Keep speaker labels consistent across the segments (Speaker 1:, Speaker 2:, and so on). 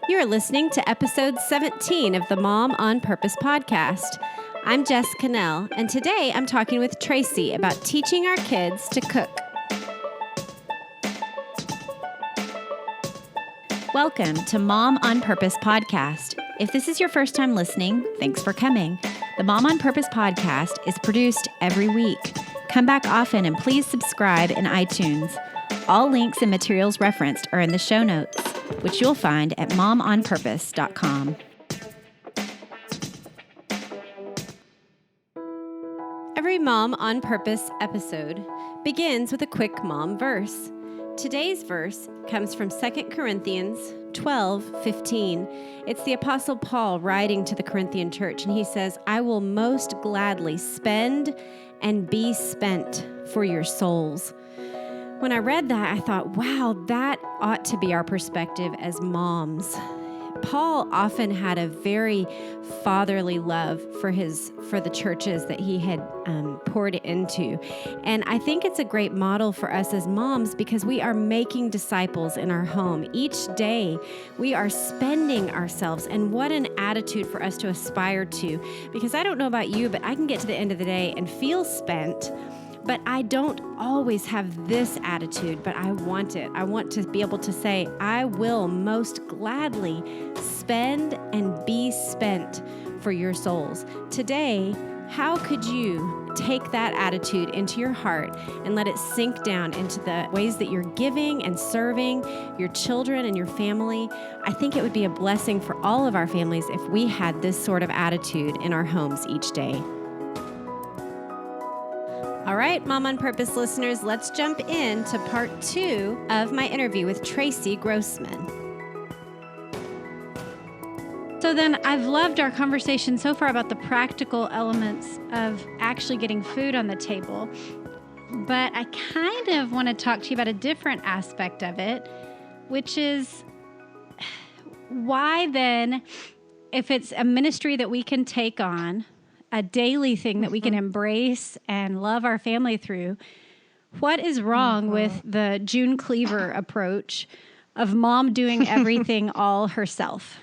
Speaker 1: You are listening to episode 17 of the Mom on Purpose podcast. I'm Jess Cannell, and today I'm talking with Tracy about teaching our kids to cook. Welcome to Mom on Purpose podcast. If this is your first time listening, thanks for coming. The Mom on Purpose podcast is produced every week. Come back often and please subscribe in iTunes. All links and materials referenced are in the show notes, which you'll find at momonpurpose.com. Every Mom on Purpose episode begins with a quick mom verse. Today's verse comes from 2 Corinthians 12:15. It's the Apostle Paul writing to the Corinthian church, and he says, "I will most gladly spend and be spent for your souls." When I read that, I thought, wow, that ought to be our perspective as moms. Paul often had a very fatherly love for the churches that he had poured into. And I think it's a great model for us as moms because we are making disciples in our home. Each day, we are spending ourselves, and what an attitude for us to aspire to. Because I don't know about you, but I can get to the end of the day and feel spent, but I don't always have this attitude, but I want it. I want to be able to say, I will most gladly spend and be spent for your souls. Today, how could you take that attitude into your heart and let it sink down into the ways that you're giving and serving your children and your family? I think it would be a blessing for all of our families if we had this sort of attitude in our homes each day. All right, Mom on Purpose listeners, let's jump into part 2 of my interview with Tracy Grossman. So then I've loved our conversation so far about the practical elements of actually getting food on the table, but I kind of want to talk to you about a different aspect of it, which is why then, if it's a ministry that we can take on, a daily thing that we can embrace and love our family through, what is wrong with the June Cleaver approach of mom doing everything all herself?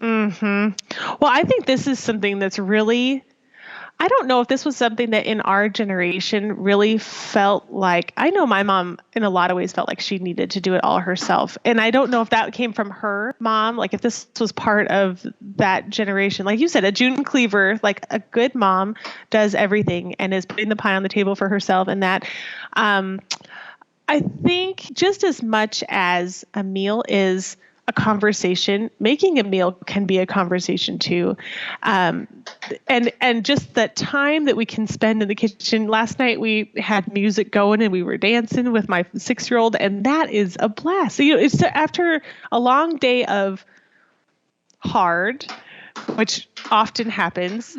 Speaker 2: Well, I think this is something that's really, I don't know if this was something that in our generation really felt like, I know my mom in a lot of ways felt like she needed to do it all herself. And I don't know if that came from her mom, like if this was part of that generation. Like you said, a June Cleaver, like a good mom does everything and is putting the pie on the table for herself. And that, I think just as much as a meal is a conversation, making a meal can be a conversation too. And just that time that we can spend in the kitchen. Last night we had music going and we were dancing with my 6-year-old, and that is a blast. So, it's after a long day of hard, which often happens.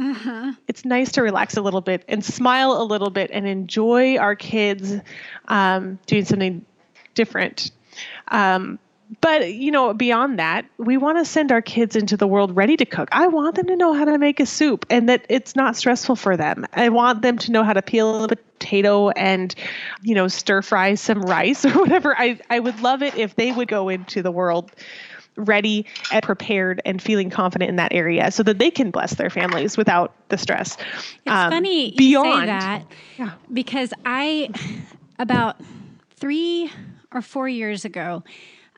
Speaker 2: It's nice to relax a little bit and smile a little bit and enjoy our kids doing something different. But, beyond that, we want to send our kids into the world ready to cook. I want them to know how to make a soup and that it's not stressful for them. I want them to know how to peel a potato and, stir fry some rice or whatever. I would love it if they would go into the world ready and prepared and feeling confident in that area so that they can bless their families without the stress.
Speaker 1: It's funny you say that because about 3 or 4 years ago,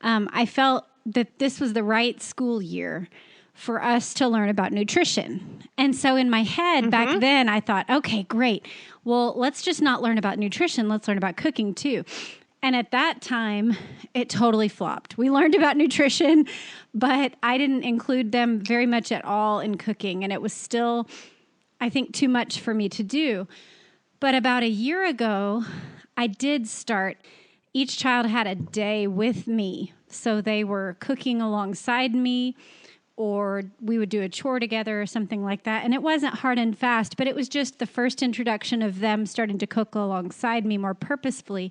Speaker 1: I felt that this was the right school year for us to learn about nutrition. And so in my head back then, I thought, okay, great. Well, let's just not learn about nutrition. Let's learn about cooking too. And at that time, it totally flopped. We learned about nutrition, but I didn't include them very much at all in cooking. And it was still, I think, too much for me to do. But about a year ago, I did start. Each child had a day with me. So they were cooking alongside me, or we would do a chore together or something like that. And it wasn't hard and fast, but it was just the first introduction of them starting to cook alongside me more purposefully.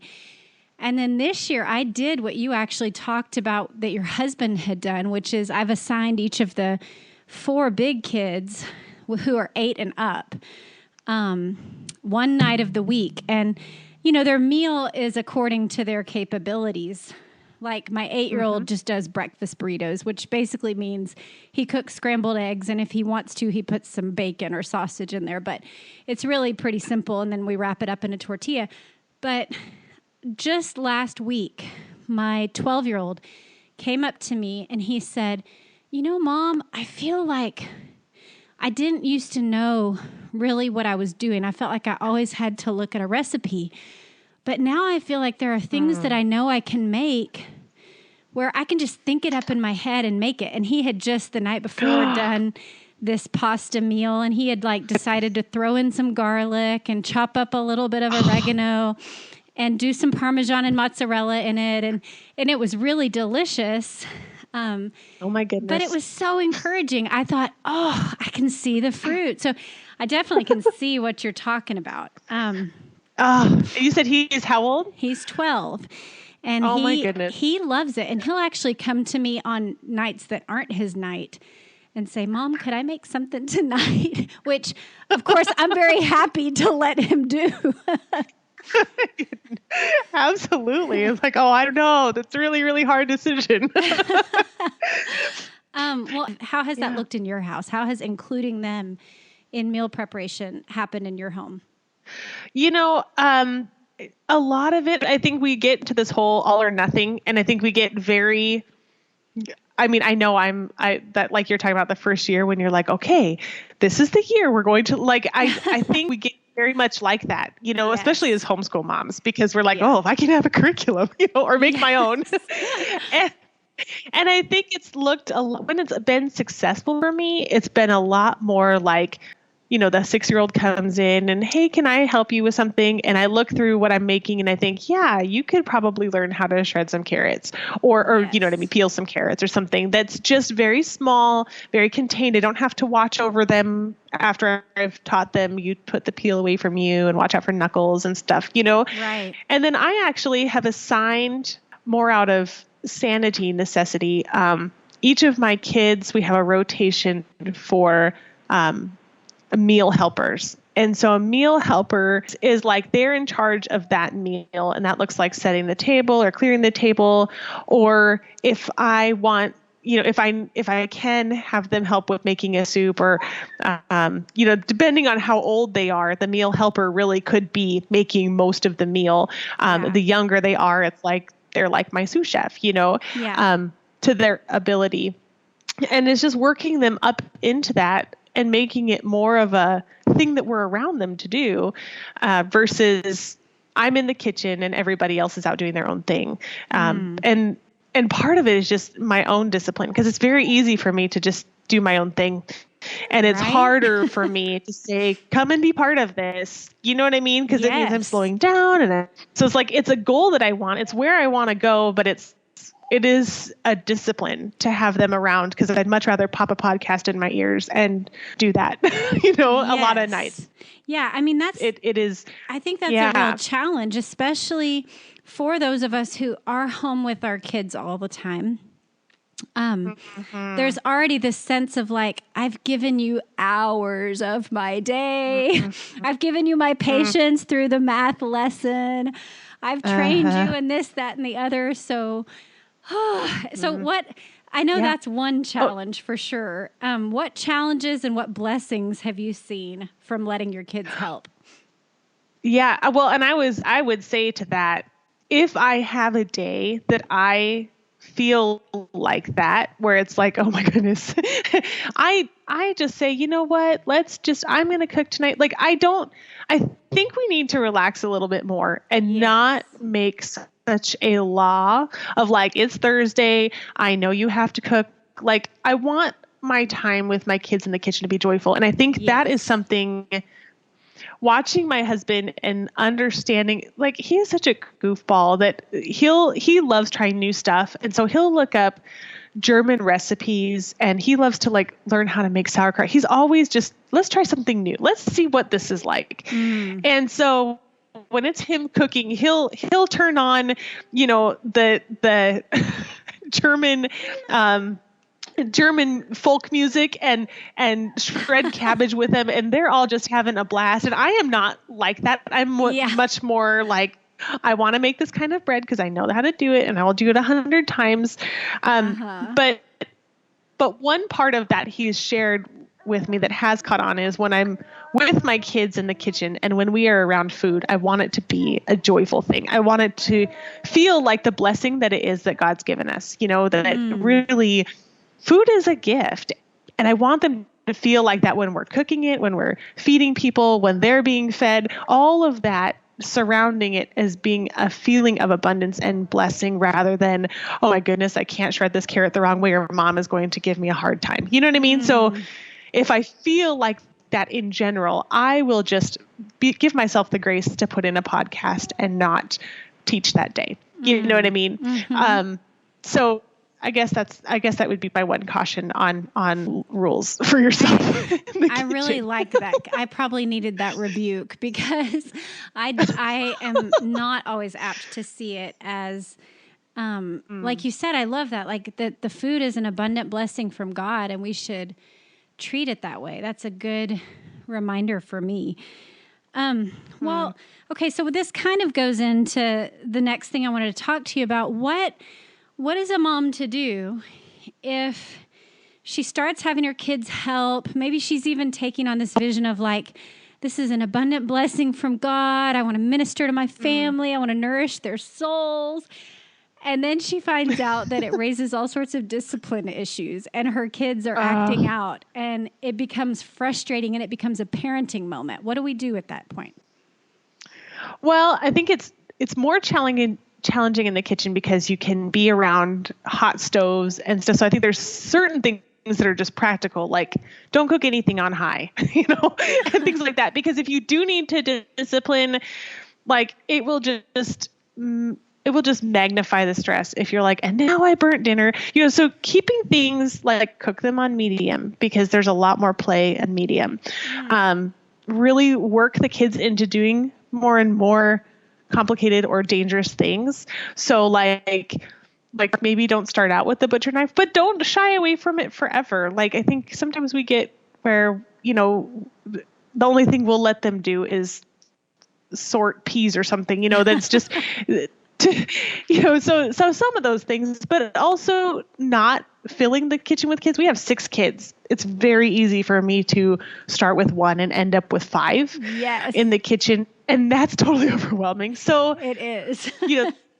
Speaker 1: And then this year, I did what you actually talked about that your husband had done, which is I've assigned each of the 4 big kids who are 8 and up one night of the week. And, their meal is according to their capabilities. Like my 8-year-old just does breakfast burritos, which basically means he cooks scrambled eggs. And if he wants to, he puts some bacon or sausage in there. But it's really pretty simple. And then we wrap it up in a tortilla. But just last week, my 12-year-old came up to me and he said, Mom, I feel like I didn't used to know really what I was doing. I felt like I always had to look at a recipe. But now I feel like there are things that I know I can make where I can just think it up in my head and make it. And he had just the night before done this pasta meal, and he had decided to throw in some garlic and chop up a little bit of oregano and do some Parmesan and mozzarella in it. And it was really delicious.
Speaker 2: Oh my goodness.
Speaker 1: But it was so encouraging. I thought, I can see the fruit. So I definitely can see what you're talking about.
Speaker 2: You said he is how old?
Speaker 1: He's 12. And
Speaker 2: my goodness.
Speaker 1: He loves it. And he'll actually come to me on nights that aren't his night and say, Mom, could I make something tonight? Which, of course, I'm very happy to let him do.
Speaker 2: Absolutely. It's like, I don't know. That's a really, really hard decision.
Speaker 1: Well, how has that looked in your house? How has including them in meal preparation happened in your home?
Speaker 2: A lot of it, I think we get to this whole all or nothing. And I think we get I know that like you're talking about the first year when you're like, okay, this is the year we're going to I think we get very much like that, especially as homeschool moms, because we're like, if I can have a curriculum, or make my own. And I think it's looked when it's been successful for me, it's been a lot more like, the 6-year-old comes in and, hey, can I help you with something? And I look through what I'm making and I think, yeah, you could probably learn how to shred some carrots or peel some carrots or something that's just very small, very contained. I don't have to watch over them after I've taught them. You put the peel away from you and watch out for knuckles and stuff,
Speaker 1: Right.
Speaker 2: And then I actually have assigned more out of sanity necessity. Each of my kids, we have a rotation for meal helpers. And so a meal helper is like they're in charge of that meal. And that looks like setting the table or clearing the table. Or if I want, if I can have them help with making a soup or, depending on how old they are, the meal helper really could be making most of the meal. The younger they are, it's like, they're like my sous chef, to their ability. And it's just working them up into that and making it more of a thing that we're around them to do, versus I'm in the kitchen and everybody else is out doing their own thing. And part of it is just my own discipline, because it's very easy for me to just do my own thing. And it's harder for me to say, come and be part of this. You know what I mean? Because it means I'm slowing down. So it's like, it's a goal that I want. It's where I want to go, but it is a discipline to have them around, because I'd much rather pop a podcast in my ears and do that, a lot of nights.
Speaker 1: Yeah.
Speaker 2: It is.
Speaker 1: I think that's a real challenge, especially for those of us who are home with our kids all the time. There's already this sense of like, I've given you hours of my day. I've given you my patience through the math lesson. I've trained you in this, that, and the other. So what, I know that's one challenge for sure. What challenges and what blessings have you seen from letting your kids help?
Speaker 2: Yeah. Well, and I would say to that, if I have a day that I feel like that, where it's like, oh my goodness, I just say, you know what, I'm going to cook tonight. Like, I think we need to relax a little bit more and not make such a law of like, it's Thursday, I know you have to cook. Like, I want my time with my kids in the kitchen to be joyful. And I think that is something, watching my husband and understanding, like, he is such a goofball that he loves trying new stuff. And so he'll look up German recipes and he loves to like learn how to make sauerkraut. He's always just, let's try something new. Let's see what this is like. And so when it's him cooking, he'll turn on, the German folk music and shred cabbage with them, and they're all just having a blast. And I am not like that. I'm much more like, I want to make this kind of bread because I know how to do it and I will do it 100 times. But one part of that he's shared with me that has caught on is when I'm with my kids in the kitchen and when we are around food, I want it to be a joyful thing. I want it to feel like the blessing that it is that God's given us, that really food is a gift. And I want them to feel like that when we're cooking it, when we're feeding people, when they're being fed, all of that surrounding it as being a feeling of abundance and blessing rather than, oh my goodness, I can't shred this carrot the wrong way or mom is going to give me a hard time. You know what I mean? So if I feel like that in general, I will just give myself the grace to put in a podcast and not teach that day. You know what I mean? So I guess that would be my one caution on rules for yourself.
Speaker 1: I really like that. I probably needed that rebuke because I am not always apt to see it as, like you said, I love that. Like the food is an abundant blessing from God and we should treat it that way. That's a good reminder for me. Well, okay. So this kind of goes into the next thing I wanted to talk to you about. What is a mom to do if she starts having her kids help? Maybe she's even taking on this vision of like, this is an abundant blessing from God. I want to minister to my family. I want to nourish their souls. And then she finds out that it raises all sorts of discipline issues and her kids are acting out and it becomes frustrating and it becomes a parenting moment. What do we do at that point?
Speaker 2: Well, I think it's more challenging in the kitchen because you can be around hot stoves and stuff. So I think there's certain things that are just practical, like don't cook anything on high, and things like that. Because if you do need to discipline, like it will just magnify the stress if you're like, and now I burnt dinner, so keeping things like cook them on medium because there's a lot more play in medium. Really work the kids into doing more and more complicated or dangerous things. So like maybe don't start out with the butcher knife, but don't shy away from it forever. Like I think sometimes we get where, the only thing we'll let them do is sort peas or something, that's just so some of those things, but also not filling the kitchen with kids. We have 6 kids. It's very easy for me to start with 1 and end up with 5 in the kitchen. And that's totally overwhelming. So
Speaker 1: it is,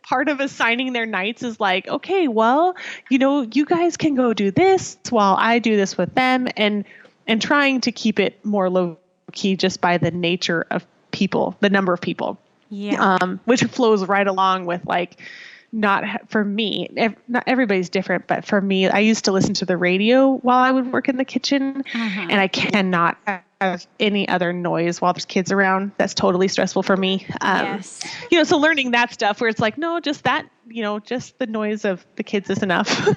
Speaker 2: part of assigning their nights is like, okay, well, you guys can go do this while I do this with them and trying to keep it more low key just by the nature of people, the number of people.
Speaker 1: Yeah.
Speaker 2: Which flows right along with like, for me, not everybody's different, but for me, I used to listen to the radio while I would work in the kitchen and I cannot have any other noise while there's kids around. That's totally stressful for me. So learning that stuff where it's like, no, just that, just the noise of the kids is enough.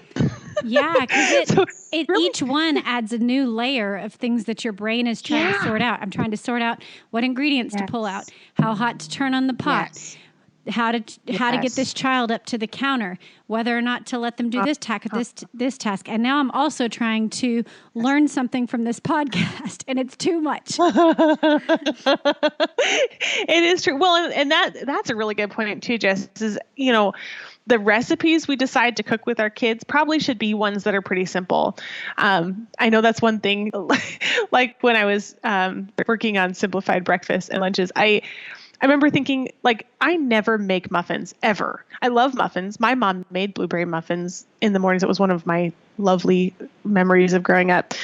Speaker 1: Yeah, because each one adds a new layer of things that your brain is trying to sort out. I'm trying to sort out what ingredients to pull out, how hot to turn on the pot, how to get this child up to the counter, whether or not to let them do this task. And now I'm also trying to learn something from this podcast, and it's too much.
Speaker 2: It is true. Well, and that's a really good point too, Jess, is, the recipes we decide to cook with our kids probably should be ones that are pretty simple. I know that's one thing, like when I was working on simplified breakfast and lunches, I remember thinking, like, I never make muffins, ever. I love muffins. My mom made blueberry muffins in the mornings. It was one of my lovely memories of growing up.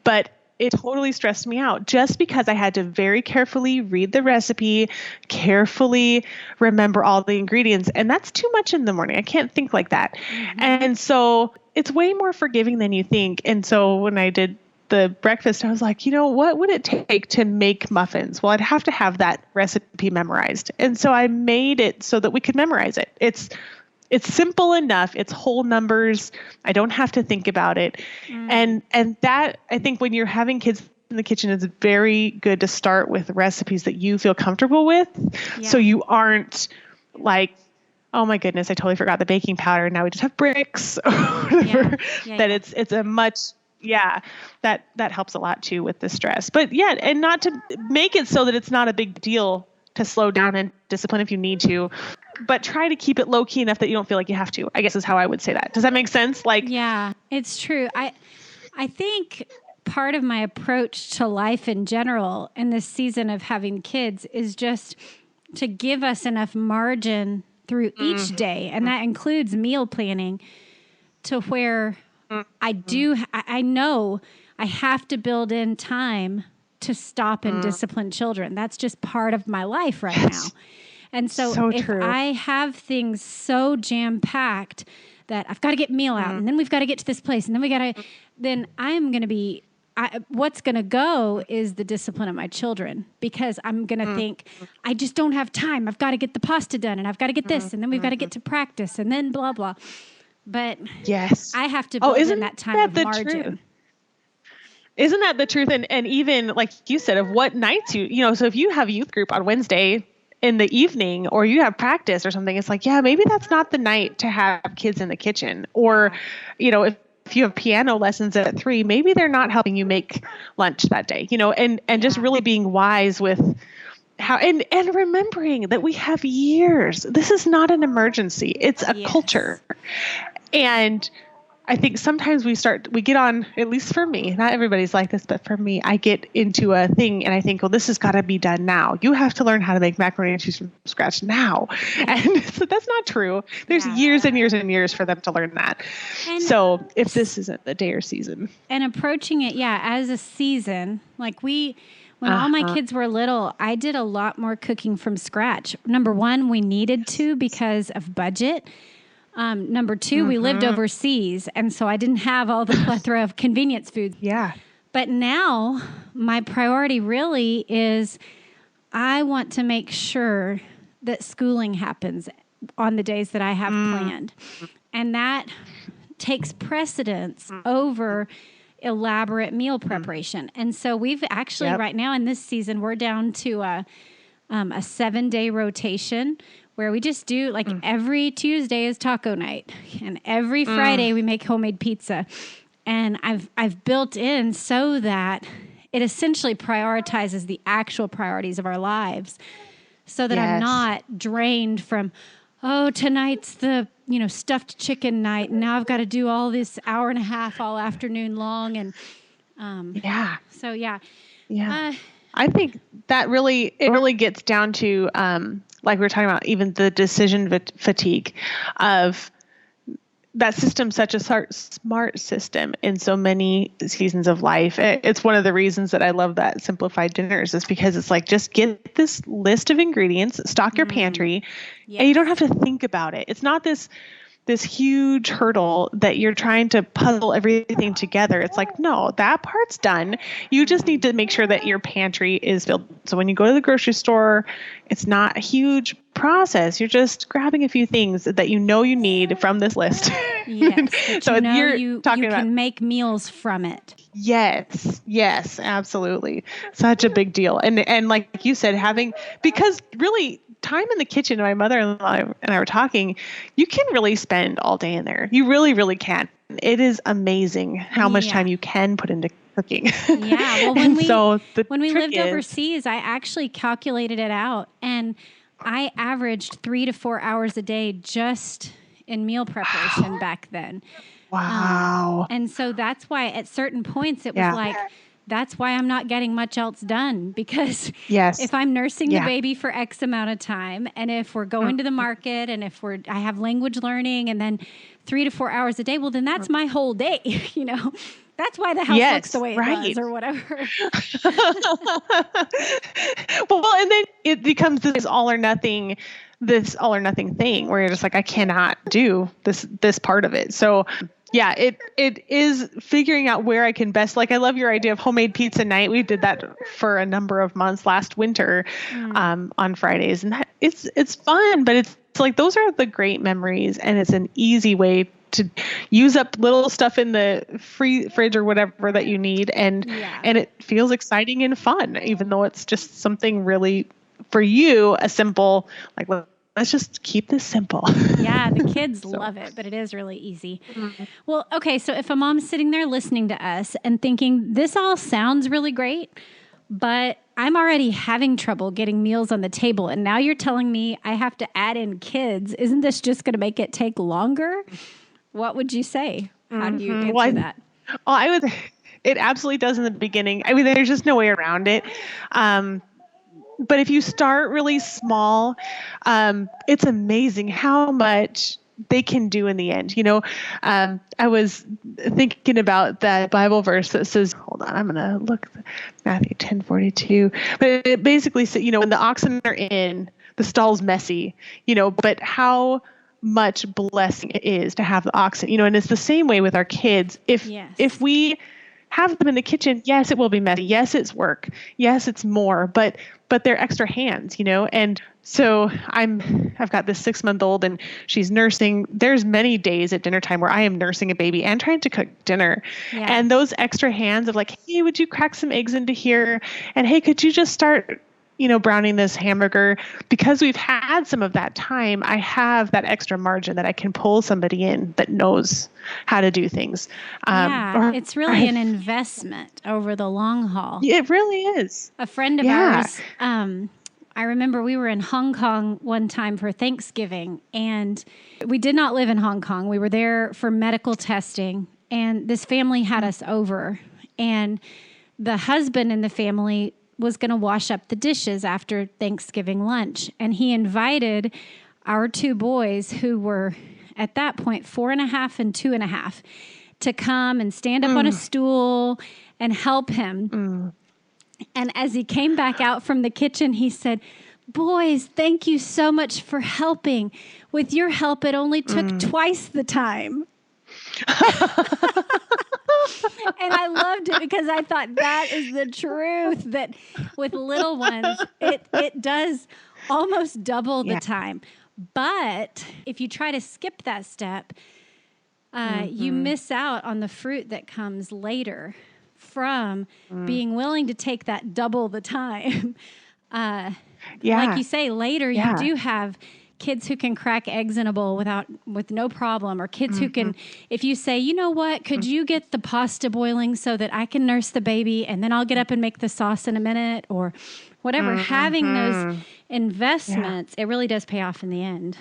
Speaker 2: But it totally stressed me out just because I had to very carefully read the recipe, carefully remember all the ingredients. And that's too much in the morning. I can't think like that. And so it's way more forgiving than you think. And so when I did the breakfast, I was like, what would it take to make muffins? Well, I'd have to have that recipe memorized. And so I made it so that we could memorize it. It's simple enough. It's whole numbers. I don't have to think about it. And that, I think when you're having kids in the kitchen, it's very good to start with recipes that you feel comfortable with. Yeah. So you aren't like, oh my goodness, I totally forgot the baking powder. Now we just have bricks or whatever. It's a much, that helps a lot too with the stress. But and not to make it so that it's not a big deal to slow down and discipline if you need to, but try to keep it low key enough that you don't feel like you have to, I guess is how I would say that. Does that make sense? Like,
Speaker 3: yeah, it's true. I think part of my approach to life in general in this season of having kids is just to give us enough margin through each day. And that includes meal planning to where I know I have to build in time to stop and discipline children. That's just part of my life right now. And so if
Speaker 2: true.
Speaker 3: I have things so jam-packed that I've got to get meal out and then we've got to get to this place and then I'm going to be, what's going to go is the discipline of my children, because I'm going to think, I just don't have time. I've got to get the pasta done and I've got to get this and then we've got to get to practice and then blah, blah. But
Speaker 2: yes,
Speaker 3: I have to build in that time of margin.
Speaker 2: Truth? Isn't that the truth? And even like you said, of what nights so if you have youth group on Wednesday in the evening, or you have practice or something, it's like, yeah, maybe that's not the night to have kids in the kitchen. Or, if you have piano lessons at 3, maybe they're not helping you make lunch that day, and just really being wise with how, and remembering that we have years. This is not an emergency. It's a culture. And I think sometimes we get on, at least for me, not everybody's like this, but for me, I get into a thing and I think, well, this has got to be done now. You have to learn how to make macaroni and cheese from scratch now. And so that's not true. There's years and years and years for them to learn that. And so if this isn't the day or season.
Speaker 3: And approaching it, as a season, like when all my kids were little, I did a lot more cooking from scratch. Number one, we needed to because of budget. Number 2, we lived overseas, and so I didn't have all the plethora of convenience foods.
Speaker 2: Yeah.
Speaker 3: But now my priority really is I want to make sure that schooling happens on the days that I have planned. And that takes precedence over elaborate meal preparation. And so we've actually right now in this season, we're down to a 7-day rotation where we just do like every Tuesday is taco night and every Friday we make homemade pizza. And I've built in so that it essentially prioritizes the actual priorities of our lives so that I'm not drained from, tonight's the, stuffed chicken night. And now I've got to do all this hour and a half all afternoon long. And,
Speaker 2: I think that really gets down to, like we were talking about, even the decision fatigue of that system, such a smart system in so many seasons of life. It's one of the reasons that I love that simplified dinners, is because it's like, just get this list of ingredients, stock your pantry, and you don't have to think about it. It's not this huge hurdle that you're trying to puzzle everything together. It's like, no, that part's done. You just need to make sure that your pantry is filled. So when you go to the grocery store, it's not a huge process. You're just grabbing a few things that you need from this list.
Speaker 3: Yes.
Speaker 2: So
Speaker 3: you can make meals from it.
Speaker 2: Yes, absolutely. Such a big deal. And like you said, because really, time in the kitchen, my mother-in-law and I were talking, you can really spend all day in there. You really, really can. It is amazing how much time you can put into cooking.
Speaker 3: Yeah. Well, when we lived overseas, I actually calculated it out, and I averaged 3 to 4 hours a day just in meal preparation back then.
Speaker 2: Wow.
Speaker 3: And so that's why at certain points it was like, that's why I'm not getting much else done, because if I'm nursing the baby for X amount of time, and if we're going to the market, and if I have language learning, and then 3 to 4 hours a day, well, then that's my whole day, That's why the house looks the way it does, or whatever.
Speaker 2: Well, and then it becomes this all or nothing thing where you're just like, I cannot do this part of it. So yeah, it is figuring out where I can best, like, I love your idea of homemade pizza night. We did that for a number of months last winter, on Fridays, and that it's fun, but it's like, those are the great memories, and it's an easy way to use up little stuff in the fridge or whatever that you need. And it feels exciting and fun, even though it's just something really, for you, a simple, like, let's just keep this simple.
Speaker 3: Yeah, the kids love it, but it is really easy. Well, okay, so if a mom's sitting there listening to us and thinking, this all sounds really great, but I'm already having trouble getting meals on the table. And now you're telling me I have to add in kids. Isn't this just going to make it take longer? What would you say? How do you answer that?
Speaker 2: Well, I would, it absolutely does in the beginning. I mean, there's just no way around it. But if you start really small, it's amazing how much they can do in the end. I was thinking about that Bible verse that says, hold on, I'm going to look, Matthew 10:42. But it basically says, when the oxen are in, the stall's messy, but how much blessing it is to have the oxen, and it's the same way with our kids. If we have them in the kitchen, yes, it will be messy. Yes, it's work. Yes, it's more, but they're extra hands, and so I've got this 6-month-old and she's nursing. There's many days at dinner time where I am nursing a baby and trying to cook dinner. Yeah. And those extra hands of like, hey, would you crack some eggs into here? And hey, could you just start, browning this hamburger? Because we've had some of that time, I have that extra margin that I can pull somebody in that knows how to do things.
Speaker 3: It's really an investment over the long haul.
Speaker 2: It really is.
Speaker 3: A friend of ours, I remember we were in Hong Kong one time for Thanksgiving, and we did not live in Hong Kong. We were there for medical testing, and this family had us over, and the husband in the family was going to wash up the dishes after Thanksgiving lunch, and he invited our 2 boys, who were at that point 4.5 and 2.5, to come and stand up on a stool and help him. And as he came back out from the kitchen, he said, boys, thank you so much for helping. With your help, it only took twice the time. And I loved it because I thought that is the truth, that with little ones, it does almost double the time. But if you try to skip that step, you miss out on the fruit that comes later from being willing to take that double the time. Like you say, later you do have kids who can crack eggs in a bowl with no problem, or kids who can, if you say, you know what, could you get the pasta boiling so that I can nurse the baby and then I'll get up and make the sauce in a minute, or whatever. Having those investments, it really does pay off in the end.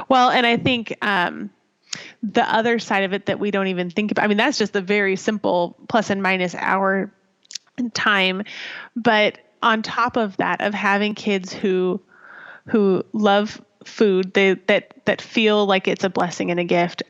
Speaker 2: Well, and I think the other side of it that we don't even think about, I mean, that's just the very simple plus and minus hour time. But on top of that, of having kids who love food, that feel like it's a blessing and a gift,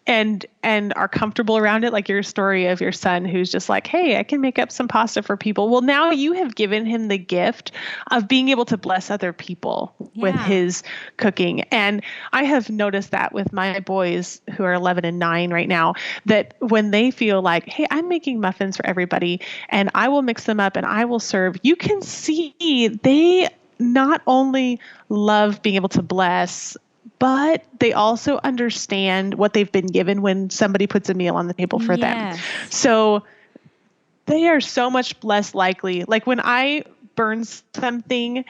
Speaker 2: and are comfortable around it, like your story of your son who's just like, hey, I can make up some pasta for people. Well, now you have given him the gift of being able to bless other people with his cooking. And I have noticed that with my boys who are 11 and 9 right now, that when they feel like, hey, I'm making muffins for everybody and I will mix them up and I will serve, you can see they not only love being able to bless, but they also understand what they've been given when somebody puts a meal on the table for them. So they are so much less likely. Like when I burn something,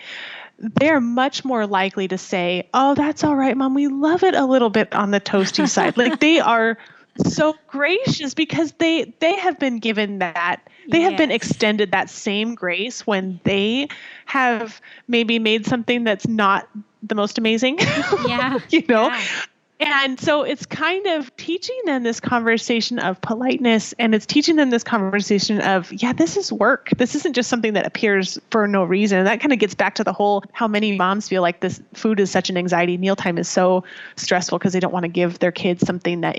Speaker 2: they're much more likely to say, oh, that's all right, Mom. We love it a little bit on the toasty side. Like they are so gracious because they have been given that. They have been extended that same grace when they have maybe made something that's not the most amazing, And so it's kind of teaching them this conversation of politeness, and it's teaching them this conversation of, this is work. This isn't just something that appears for no reason. And that kind of gets back to the whole, how many moms feel like this food is such an anxiety. Mealtime is so stressful because they don't want to give their kids something that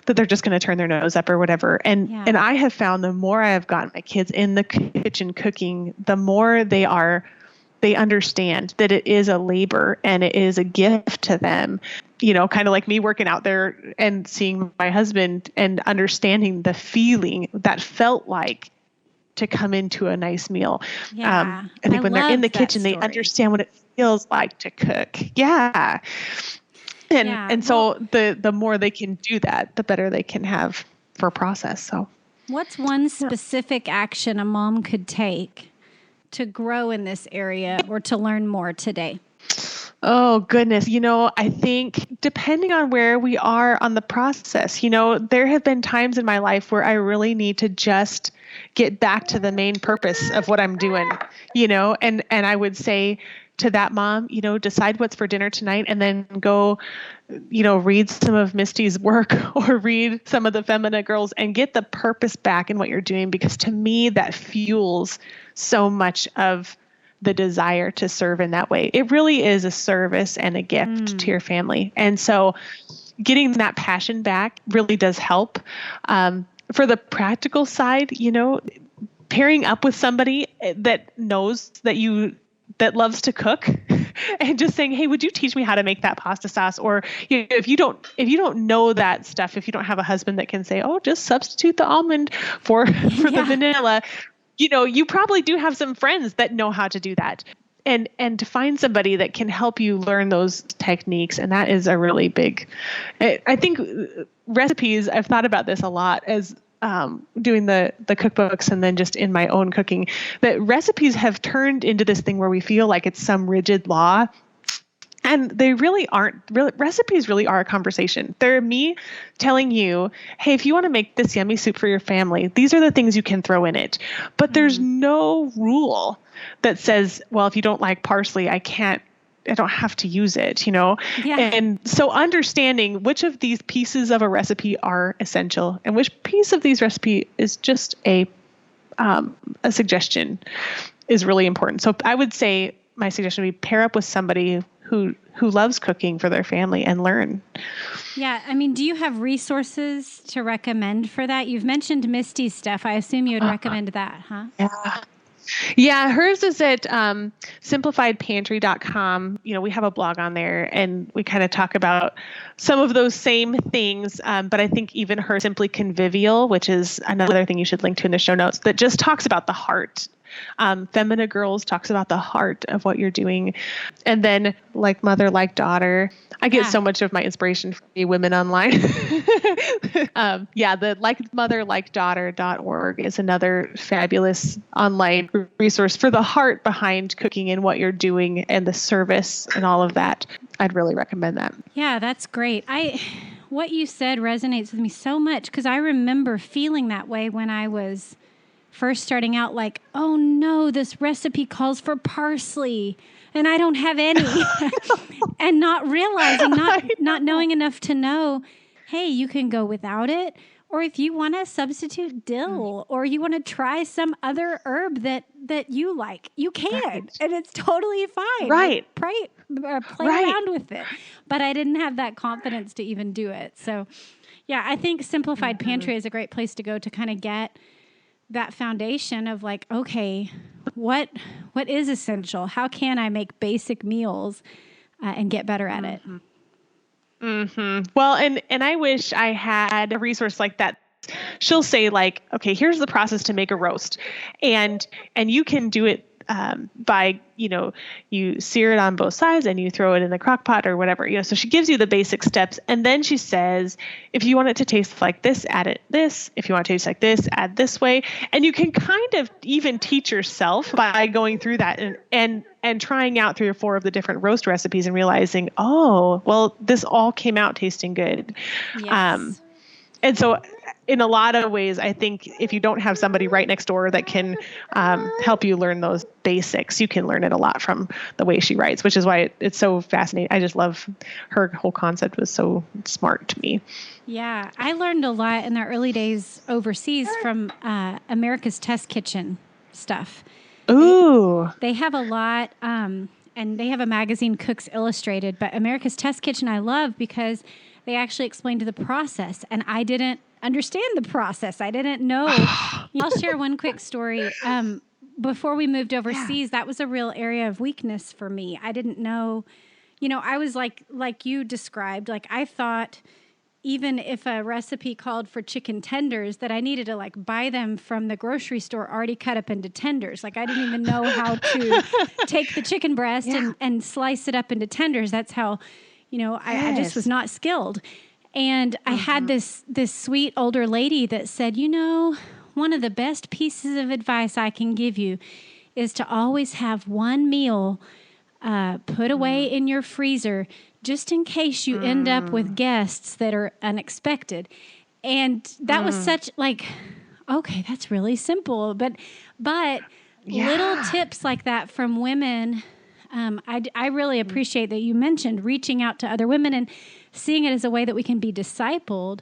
Speaker 2: they're just going to turn their nose up or whatever. And I have found the more I have gotten my kids in the kitchen cooking, the more they understand that it is a labor and it is a gift to them, kind of like me working out there and seeing my husband and understanding the feeling that felt like to come into a nice meal. I think when they're in the kitchen, they understand what it feels like to cook. And so the more they can do that, the better they can have for process. So
Speaker 3: what's one specific action a mom could take to grow in this area or to learn more today?
Speaker 2: Oh, goodness. I think depending on where we are on the process, there have been times in my life where I really need to just get back to the main purpose of what I'm doing, and I would say to that mom, decide what's for dinner tonight and then go, read some of Misty's work or read some of the Femina Girls and get the purpose back in what you're doing. Because to me, that fuels so much of the desire to serve in that way. It really is a service and a gift to your family. And so getting that passion back really does help. For the practical side, pairing up with somebody that knows that loves to cook and just saying, hey, would you teach me how to make that pasta sauce? Or if you don't know that stuff, if you don't have a husband that can say, oh, just substitute the almond for the vanilla, you probably do have some friends that know how to do that. And to find somebody that can help you learn those techniques. And that is a really big, I think recipes, I've thought about this a lot as doing the cookbooks and then just in my own cooking, that recipes have turned into this thing where we feel like it's some rigid law. And they really aren't. Recipes really are a conversation. They're me telling you, hey, if you want to make this yummy soup for your family, these are the things you can throw in it. But there's no rule that says, well, if you don't like parsley, I don't have to use it, Yeah. And so understanding which of these pieces of a recipe are essential and which piece of these recipe is just a suggestion is really important. So I would say my suggestion would be pair up with somebody who loves cooking for their family and learn.
Speaker 3: Yeah. I mean, do you have resources to recommend for that? You've mentioned Misty's stuff. I assume you would recommend that, huh?
Speaker 2: Yeah. Yeah, hers is at simplifiedpantry.com. We have a blog on there and we kind of talk about some of those same things. But I think even her Simply Convivial, which is another thing you should link to in the show notes, that just talks about the heart. Femina Girls talks about the heart of what you're doing. And then Like Mother, Like Daughter. I get so much of my inspiration from the women online. The likemotherlikedaughter.org is another fabulous online resource for the heart behind cooking and what you're doing and the service and all of that. I'd really recommend that.
Speaker 3: Yeah, that's great. What you said resonates with me so much because I remember feeling that way when I was first starting out, like, oh no, this recipe calls for parsley and I don't have any. And not realizing, not knowing enough to know, hey, you can go without it. Or if you want to substitute dill or you want to try some other herb that you like, you can. Right. And it's totally fine.
Speaker 2: Right.
Speaker 3: Play around with it. But I didn't have that confidence to even do it. So, yeah, I think Simplified Pantry is a great place to go to kind of get that foundation of like, okay, what is essential? How can I make basic meals and get better at it?
Speaker 2: Well, and I wish I had a resource like that. She'll say like, okay, here's the process to make a roast, and you can do it by, you sear it on both sides and you throw it in the crock pot or whatever, so she gives you the basic steps. And then she says, if you want it to taste like this, add it this. If you want it to taste like this, add this way. And you can kind of even teach yourself by going through that and trying out 3 or 4 of the different roast recipes and realizing, oh, well, this all came out tasting good.
Speaker 3: Yes.
Speaker 2: And so in a lot of ways, I think if you don't have somebody right next door that can help you learn those basics, you can learn it a lot from the way she writes, which is why it's so fascinating. I just love her whole concept was so smart to me.
Speaker 3: Yeah, I learned a lot in the early days overseas from America's Test Kitchen stuff.
Speaker 2: Ooh.
Speaker 3: They have a lot, and they have a magazine, Cooks Illustrated, but America's Test Kitchen I love because they actually explained the process, and I didn't understand the process. I didn't know. I'll share one quick story. Before we moved overseas, that was a real area of weakness for me. I didn't know, I was like you described, like I thought even if a recipe called for chicken tenders that I needed to like buy them from the grocery store already cut up into tenders. Like I didn't even know how to take the chicken breast and slice it up into tenders. That's how, I just was not skilled. And I had this sweet older lady that said, one of the best pieces of advice I can give you is to always have one meal put away in your freezer just in case you end up with guests that are unexpected. And that was such like, okay, that's really simple. But little tips like that from women, I really appreciate that you mentioned reaching out to other women and seeing it as a way that we can be discipled,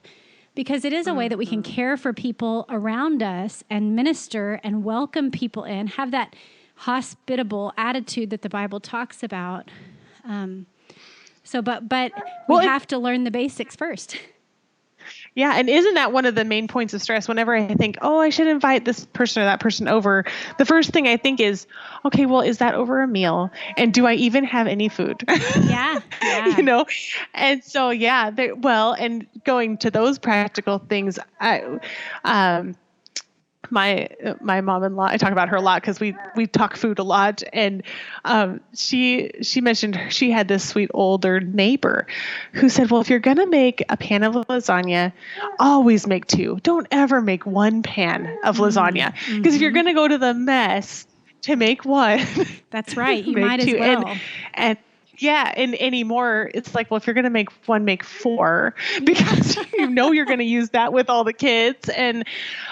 Speaker 3: because it is a way that we can care for people around us and minister and welcome people in, have that hospitable attitude that the Bible talks about. But we have to learn the basics first.
Speaker 2: Yeah. And isn't that one of the main points of stress? Whenever I think, oh, I should invite this person or that person over, the first thing I think is, okay, well, is that over a meal? And do I even have any food?
Speaker 3: Yeah.
Speaker 2: And so, and going to those practical things, my mom-in-law, I talk about her a lot because we talk food a lot, and she mentioned she had this sweet older neighbor who said, well, if you're gonna make a pan of lasagna, always make two. Don't ever make one pan of lasagna, because if you're gonna go to the mess to make one,
Speaker 3: that's right, you might as well.
Speaker 2: And anymore, it's like, well, if you're going to make one, make four, because you're going to use that with all the kids. And,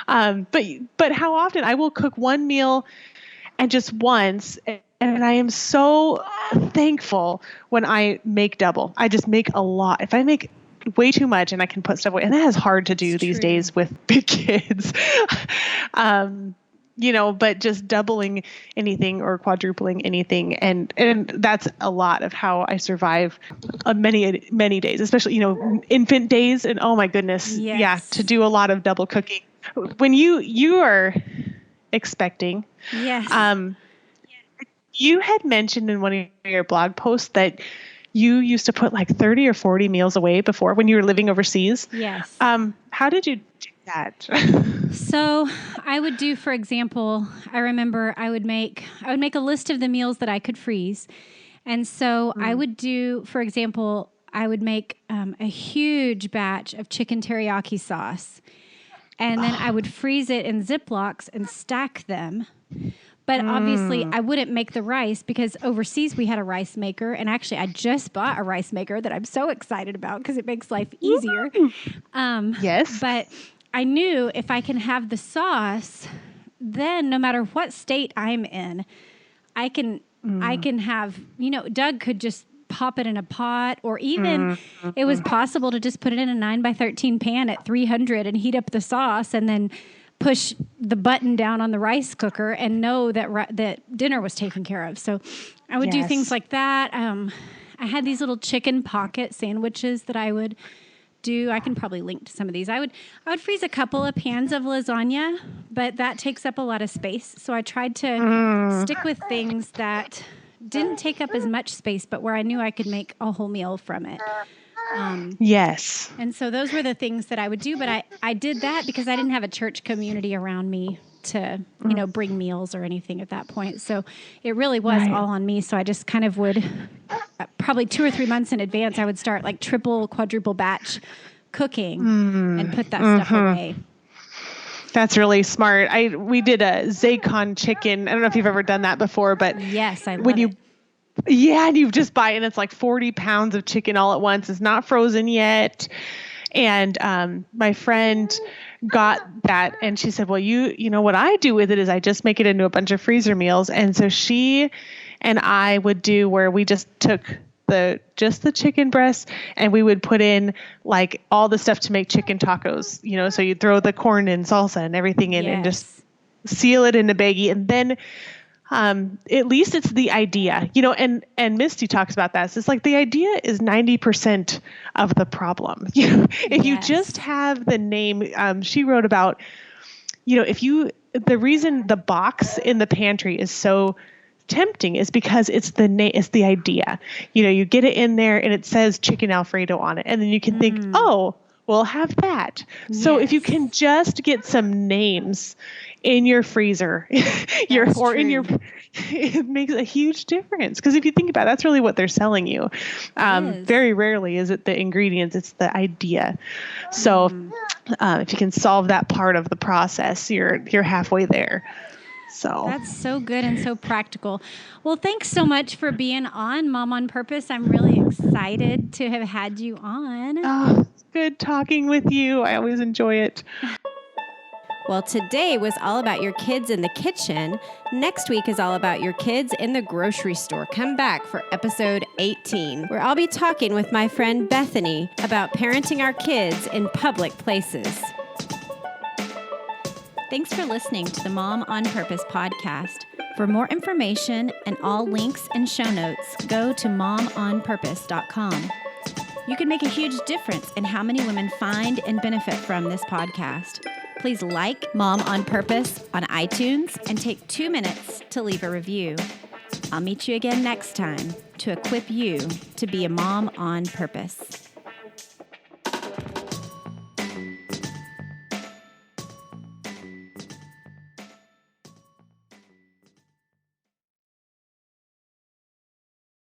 Speaker 2: but how often I will cook one meal and just once, and I am so thankful when I make double. I just make a lot. If I make way too much and I can put stuff away, and that is hard to do these days with big kids. But just doubling anything or quadrupling anything. And that's a lot of how I survive many, many days, especially, infant days. And oh my goodness.
Speaker 3: Yes.
Speaker 2: Yeah. To do a lot of double cooking when you are expecting.
Speaker 3: Yes.
Speaker 2: You had mentioned in one of your blog posts that you used to put like 30 or 40 meals away before when you were living overseas.
Speaker 3: Yes.
Speaker 2: How did you do that?
Speaker 3: So I would do, for example, I remember I would make a list of the meals that I could freeze. And so I would do, for example, I would make a huge batch of chicken teriyaki sauce. And then I would freeze it in Ziplocs and stack them. But obviously, I wouldn't make the rice because overseas we had a rice maker. And actually, I just bought a rice maker that I'm so excited about because it makes life easier.
Speaker 2: Yes.
Speaker 3: But I knew if I can have the sauce, then no matter what state I'm in, I can have, Doug could just pop it in a pot, or even it was possible to just put it in a 9x13 pan at 300 and heat up the sauce and then push the button down on the rice cooker and know that dinner was taken care of. So I would do things like that. I had these little chicken pocket sandwiches that I would do. I can probably link to some of these. I would freeze a couple of pans of lasagna, but that takes up a lot of space. So I tried to stick with things that didn't take up as much space, but where I knew I could make a whole meal from it.
Speaker 2: Yes.
Speaker 3: And so those were the things that I would do, but I did that because I didn't have a church community around me to, bring meals or anything at that point. So it really was all on me. So I just kind of would, probably 2 or 3 months in advance, I would start like triple, quadruple batch cooking and put that stuff away.
Speaker 2: That's really smart. We did a Zaycon chicken. I don't know if you've ever done that before, but
Speaker 3: yes, I love it.
Speaker 2: Yeah, and you just buy it, and it's like 40 pounds of chicken all at once. It's not frozen yet. And my friend got that, and she said, well, you know what I do with it is I just make it into a bunch of freezer meals. And so she and I would do where we just took just the chicken breast, and we would put in like all the stuff to make chicken tacos, so you throw the corn and salsa and everything in and just seal it in a baggie. And then at least it's the idea, and Misty talks about that. So it's like the idea is 90% of the problem. If you just have the name, she wrote about, the reason the box in the pantry is so tempting is because it's the idea. You get it in there and it says chicken Alfredo on it, and then you can think, oh, we'll have that. So if you can just get some names in your freezer, it makes a huge difference. Because if you think about it, that's really what they're selling you. Very rarely is it the ingredients, it's the idea. So if you can solve that part of the process, you're halfway there. So
Speaker 3: that's so good and so practical. Well, thanks so much for being on Mom on Purpose. I'm really excited to have had you on.
Speaker 2: Oh, it's good talking with you. I always enjoy it.
Speaker 1: Well, today was all about your kids in the kitchen. Next week is all about your kids in the grocery store. Come back for episode 18, where I'll be talking with my friend Bethany about parenting our kids in public places. Thanks for listening to the Mom on Purpose podcast. For more information and all links and show notes, go to momonpurpose.com. You can make a huge difference in how many women find and benefit from this podcast. Please like Mom on Purpose on iTunes and take 2 minutes to leave a review. I'll meet you again next time to equip you to be a mom on purpose.